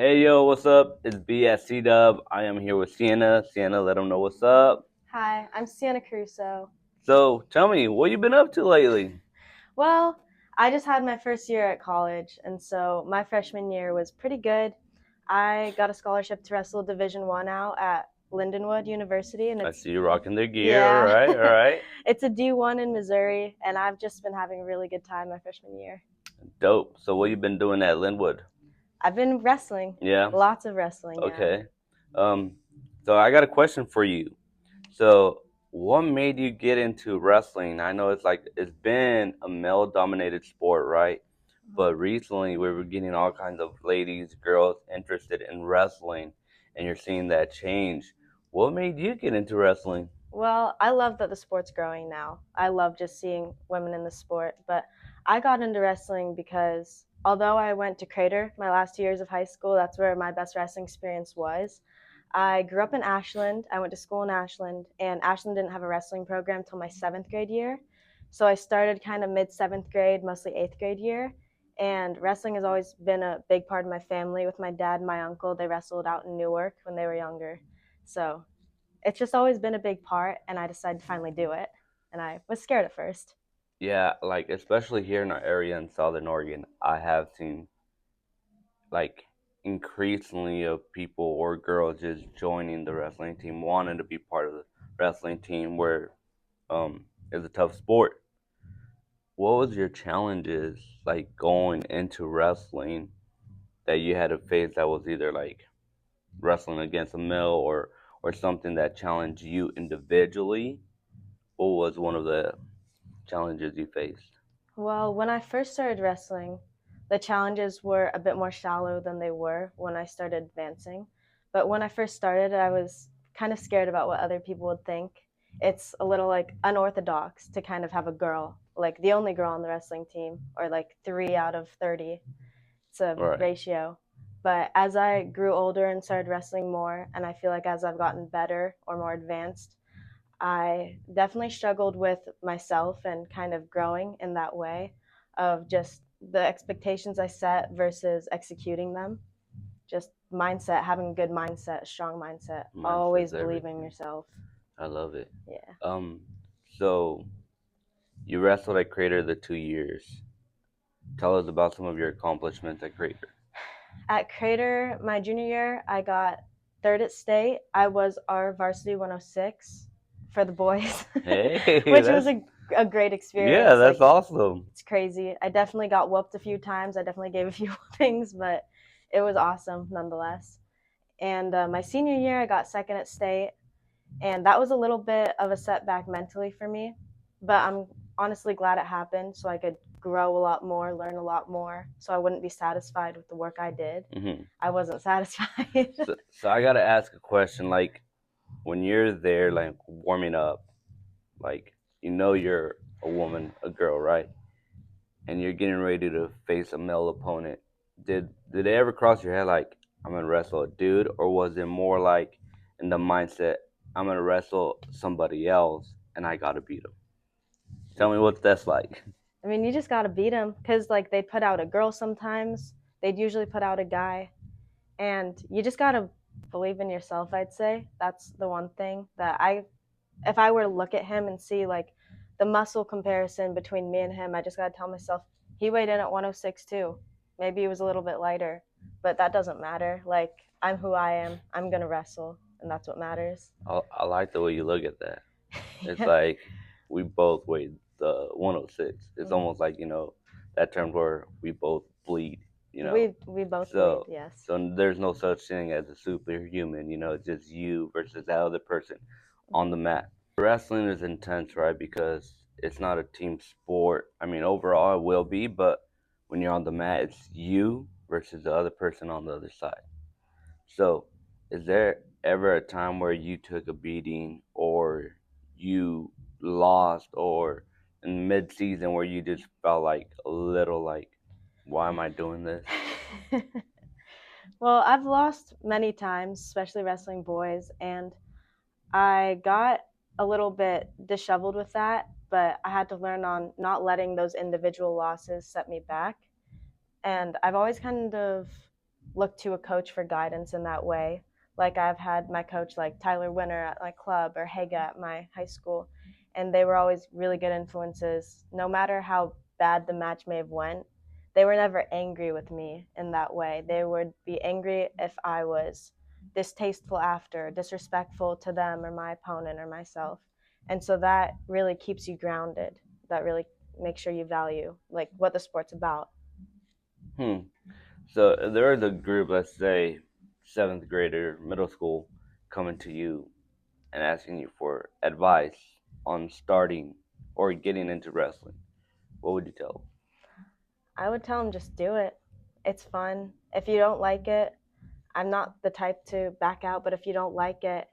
Hey yo, what's up? It's B at C Dub. I am here with Sienna. Sienna, let them know what's up. Hi, I'm Sienna Caruso. So tell me, what you been up to lately? Well, I just had my first year at college, and so my freshman year was pretty good. I got a scholarship to wrestle Division One out at Lindenwood University, and I it's see you rocking their gear. All yeah, right, all right. it's a D1 in Missouri, and I've just been having a really good time my freshman year. Dope. So what you been doing at Linwood? I've been wrestling, Yeah. lots of wrestling, yeah. Okay. Um. So I got a question for you. So what made you get into wrestling? I know it's been a male-dominated sport, right? But recently we were getting all kinds of ladies, girls interested in wrestling, and you're seeing that change. What made you get into wrestling? Well, I love that the sport's growing now. I love just seeing women in the sport. But I got into wrestling because although I went to Crater my last 2 years of high school, that's where my best wrestling experience was. I grew up in Ashland. I went to school in Ashland, and Ashland didn't have a wrestling program until my seventh grade year. So I started kind of mid seventh grade, mostly eighth grade year. And wrestling has always been a big part of my family. With my dad and my uncle, they wrestled out in Newark when they were younger. So it's just always been a big part, and I decided to finally do it. And I was scared at first. Yeah, like especially here in our area in Southern Oregon, I have seen like increasingly of people or girls just joining the wrestling team, wanting to be part of the wrestling team where it's a tough sport. What was your challenges like going into wrestling that you had to face that was either like wrestling against a male or something that challenged you individually? What was one of the challenges you faced? Well, when I first started wrestling, the challenges were a bit more shallow than they were when I started advancing. But when I first started, I was kind of scared about what other people would think. It's a little like unorthodox to kind of have a girl, like the only girl on the wrestling team, or like 3 out of 30. It's a Right. ratio. But as I grew older and started wrestling more, and I feel like as I've gotten better or more advanced, I definitely struggled with myself and kind of growing in that way of just the expectations I set versus executing them. Just mindset, having a good mindset, strong mindset, Mindset's always believing in everything. yourself. I love it. Yeah. Um, so you wrestled at Crater the 2 years. Tell us about some of your accomplishments at Crater. At Crater, my junior year, I got third at state. I was our varsity 106 for the boys, Hey, which was that's a great yeah, experience. that's Like, awesome. it's crazy. I definitely got whooped a few times. I definitely gave a few things, but it was awesome nonetheless. And my senior year, I got second at state, and that was a little bit of a setback mentally for me. But I'm honestly glad it happened so I could grow a lot more, learn a lot more, so I wouldn't be satisfied with the work I did. Hmm. I wasn't satisfied. So I gotta ask a question. Like when you're there, like warming up, like you're a woman, a girl, right? And you're getting ready to face a male opponent. Did it ever cross your head like I'm gonna wrestle a dude, or was it more like in the mindset I'm gonna wrestle somebody else and I gotta beat him? Tell me what that's like. I mean, you just gotta beat them because like they put out a girl sometimes. They'd usually put out a guy, and you just gotta believe in yourself. I'd say that's the one thing that if I were to look at him and see like the muscle comparison between me and him, I just gotta tell myself he weighed in at 106 too. Maybe he was a little bit lighter, but that doesn't matter. Like I'm who I am. I'm gonna wrestle, and that's what matters. I like the way you look at that. It's Yeah. like we both weighed the 106. It's Mhm. almost like that term where we both bleed. You know, We both bleed. so Yes. so there's no such thing as a superhuman. It's just you versus that other person on the Mhm. mat. Wrestling is intense, right? Because it's not a team sport. I mean, overall it will be, but when you're on the mat, it's you versus the other person on the other side. So, is there ever a time where you took a beating or you lost or in mid-season where you just felt like a little like, why am I doing this? Well, I've lost many times, especially wrestling boys, and I got a little bit disheveled with that, but I had to learn on not letting those individual losses set me back. And I've always kind of look to a coach for guidance in that way. Like I've had my coach like Tyler Winter at my club or Haga at my high school, and they were always really good influences. No matter how bad the match may have went, they were never angry with me in that way. They would be angry if I was distasteful after, disrespectful to them or my opponent or myself. And so that really keeps you grounded. That really makes sure you value like what the sport's about. Hmm. So if there is a group, let's say seventh grader, middle school, coming to you and asking you for advice on starting or getting into wrestling, what would you tell them? I would tell them just do it. It's fun. If you don't like it, I'm not the type to back out, but if you don't like it,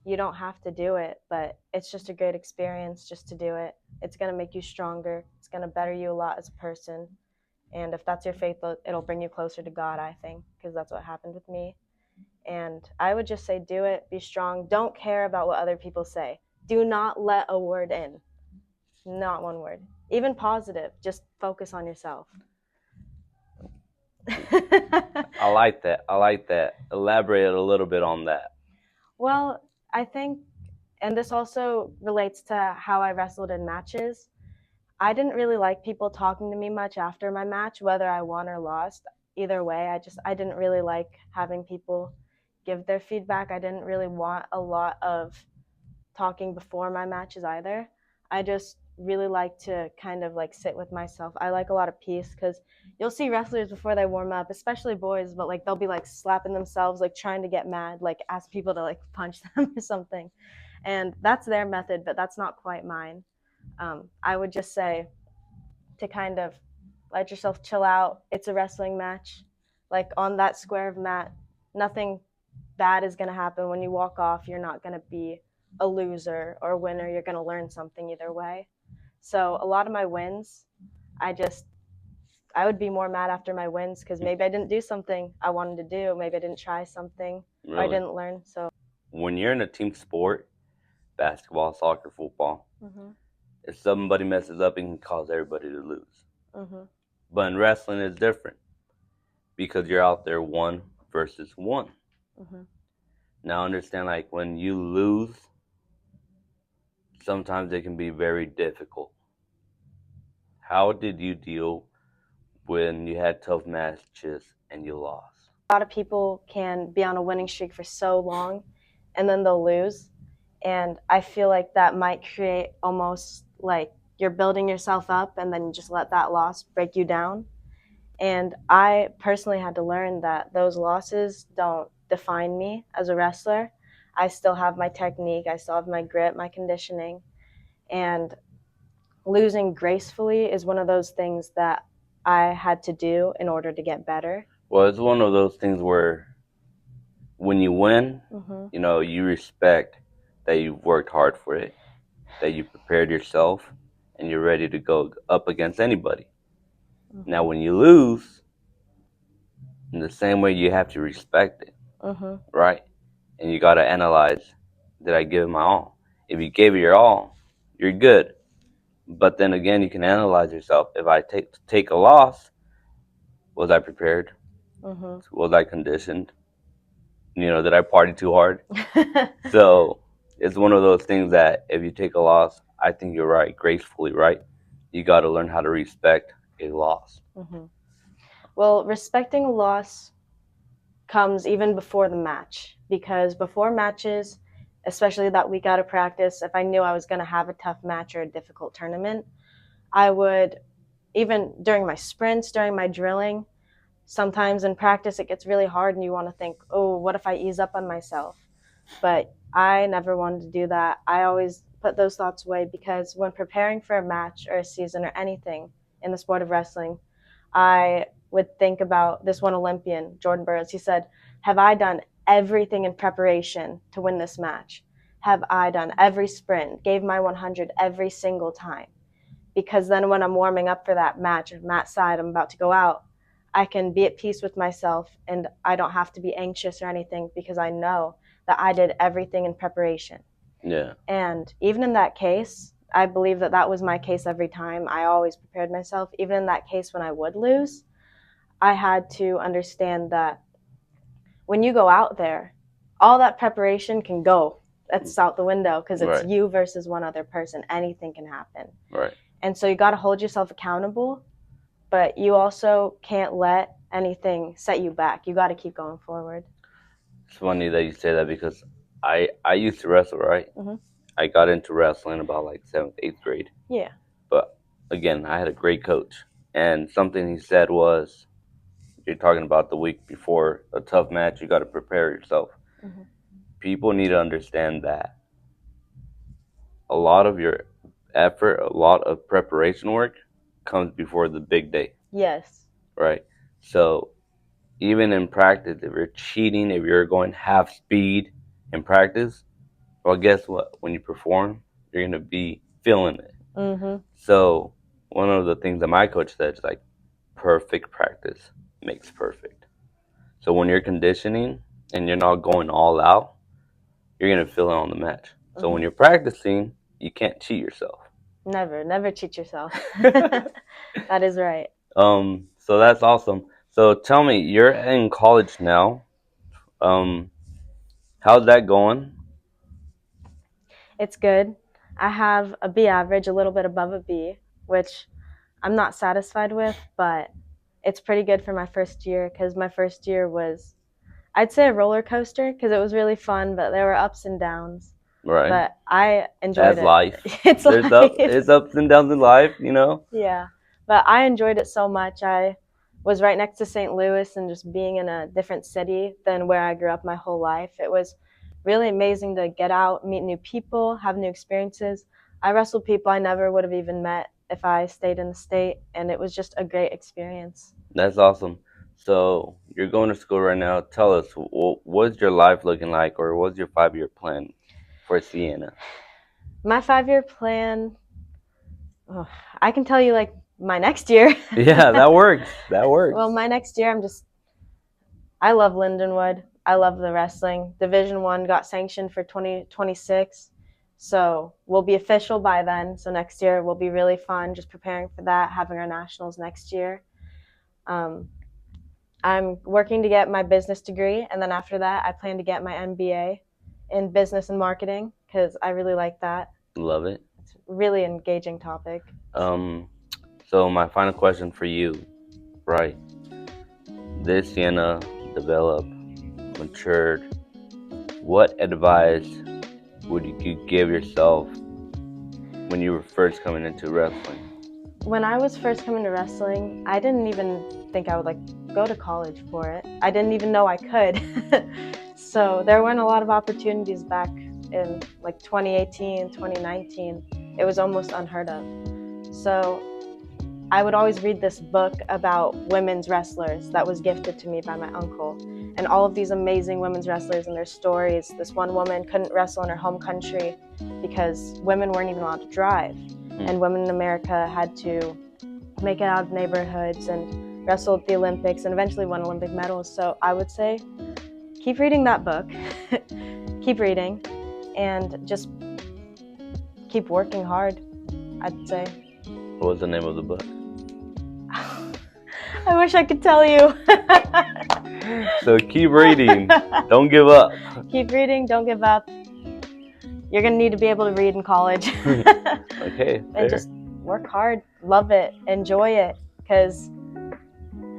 you don't have to do it. But it's just a great experience just to do it. It's going to make you stronger. It's going to better you a lot as a person. And if that's your faith, it'll bring you closer to God, I think, because that's what happened with me. And I would just say do it, be strong. Don't care about what other people say. Do not let a word in. Not one word. Even positive. Just focus on yourself. I like that. I like that. Elaborate a little bit on that. Well, I think, and this also relates to how I wrestled in matches. I didn't really like people talking to me much after my match, whether I won or lost. Either way, I didn't really like having people give their feedback. I didn't really want a lot of talking before my matches either. I just really like to kind of like sit with myself. I like a lot of peace because you'll see wrestlers before they warm up, especially boys, but like they'll be like slapping themselves, like trying to get mad, like ask people to like punch them or something. And that's their method, but that's not quite mine. I would just say to kind of let yourself chill out. It's a wrestling match. Like on that square of mat, nothing bad is going to happen. When you walk off, you're not going to be a loser or a winner. You're going to learn something either way. So a lot of my wins, I just I would be more mad after my wins because maybe I didn't do something I wanted to do. Maybe I didn't try something or I Really. didn't learn. So When you're in a team sport, basketball, soccer, football, mhm, if somebody messes up, it can cause everybody to lose. mhm, But in wrestling, it's different because you're out there one versus one. mhm. Now, understand, like when you lose, sometimes it can be very difficult. How did you deal when you had tough matches and you lost? A lot of people can be on a winning streak for so long and then they'll lose. And I feel like that might create almost like you're building yourself up and then you just let that loss break you down. And I personally had to learn that those losses don't define me as a wrestler. I still have my technique, I still have my grit, my conditioning. And losing gracefully is one of those things that I had to do in order to get better. Well, it's one of those things where when you win, Mm-hmm. you respect that you've worked hard for it, that you prepared yourself, and you're ready to go up against anybody. Mm-hmm. Now, when you lose, in the same way, you have to respect it, Mm-hmm. right? And you got to analyze, did I give my all? If you gave it your all, you're good. But then again, you can analyze yourself. If I take a loss, was I prepared? Mm-hmm. Was I conditioned? Did I party too hard? So it's one of those things that if you take a loss, I think you're right, gracefully right. You got to learn how to respect a loss. Mm-hmm. Well, respecting a loss comes even before the match because before matches, especially that week out of practice, if I knew I was going to have a tough match or a difficult tournament, I would, even during my sprints, during my drilling, sometimes in practice it gets really hard and you want to think, oh, what if I ease up on myself? But I never wanted to do that. I always put those thoughts away because when preparing for a match or a season or anything in the sport of wrestling, I would think about this one Olympian, Jordan Burroughs. He said, have I done everything in preparation to win this match? Have I done every sprint, gave my 100 every single time? Because then when I'm warming up for that match, mat side, I'm about to go out, I can be at peace with myself and I don't have to be anxious or anything because I know that I did everything in preparation. Yeah. And even in that case, I believe that that was my case every time. I always prepared myself. Even in that case when I would lose, I had to understand that when you go out there, all that preparation can go. That's out the window because it's Right. you versus one other person. Anything can happen. Right. And so you got to hold yourself accountable, but you also can't let anything set you back. You got to keep going forward. It's funny that you say that because I used to wrestle, right? Mhm. I got into wrestling about like 7th, 8th grade. Yeah. But again, I had a great coach. And something he said was, you're talking about the week before a tough match, you got to prepare yourself. Mhm. People need to understand that a lot of your effort, a lot of preparation work comes before the big day, Yes. right? So even in practice, if you're cheating, if you're going half speed in practice, well, guess what? When you perform, you're gonna be feeling it. Mhm. So one of the things that my coach said is like, perfect practice makes perfect. So when you're conditioning and you're not going all out, you're gonna feel it on the match. So when Mhm. you're practicing, you can't cheat yourself. Never cheat yourself. That is right. So that's awesome. So tell me, you're in college now. Um, how's that going? It's good. I have a B average, a little bit above a B, which I'm not satisfied with, but it's pretty good for my first year because my first year was, I'd say, a roller coaster because it was really fun, but there were ups and downs. Right. But I enjoyed As it. life. It's life. It's ups and downs in life, you know? Yeah. But I enjoyed it so much. I was right next to St. Louis and just being in a different city than where I grew up my whole life. It was really amazing to get out, meet new people, have new experiences. I wrestled people I never would have even met if I stayed in the state, and it was just a great experience. That's awesome. So you're going to school right now. Tell us, what's your life looking like, or what's your 5-year plan for Sienna? My 5 year plan, oh, I can tell you like my next year. Yeah, that works. That works. Well, my next year, I love Lindenwood. I love the wrestling. Division One got sanctioned for 2026, so we'll be official by then. So next year will be really fun. Just preparing for that, having our nationals next year. Um, I'm working to get my business degree, and then after that, I plan to get my MBA in business and marketing because I really like that. Love it. It's a really engaging topic. Um, so my final question for you, right? This Sienna developed, matured. What advice would you give yourself when you were first coming into wrestling? When I was first coming to wrestling, I didn't even think I would like go to college for it. I didn't even know I could. So there weren't a lot of opportunities back in like 2018, 2019. It was almost unheard of. So I would always read this book about women's wrestlers that was gifted to me by my uncle. And all of these amazing women's wrestlers and their stories. This one woman couldn't wrestle in her home country because women weren't even allowed to drive. And women in America had to make it out of neighborhoods and wrestle at the Olympics and eventually won Olympic medals. So I would say keep reading that book, keep reading, and just keep working hard, I'd say. What was the name of the book? I wish I could tell you. So keep reading. Don't give up. Keep reading, don't give up. You're going to need to be able to read in college. Okay, fair. And just work hard, love it, enjoy it, because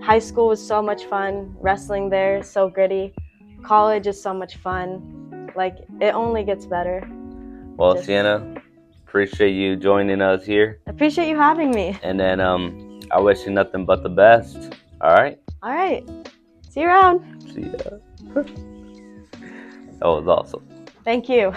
high school was so much fun. Wrestling there is so gritty. College is so much fun. Like, it only gets better. Well, Sienna, appreciate you joining us here. Appreciate you having me. And then I wish you nothing but the best. All right? All right. See you around. See ya. That was awesome. Thank you.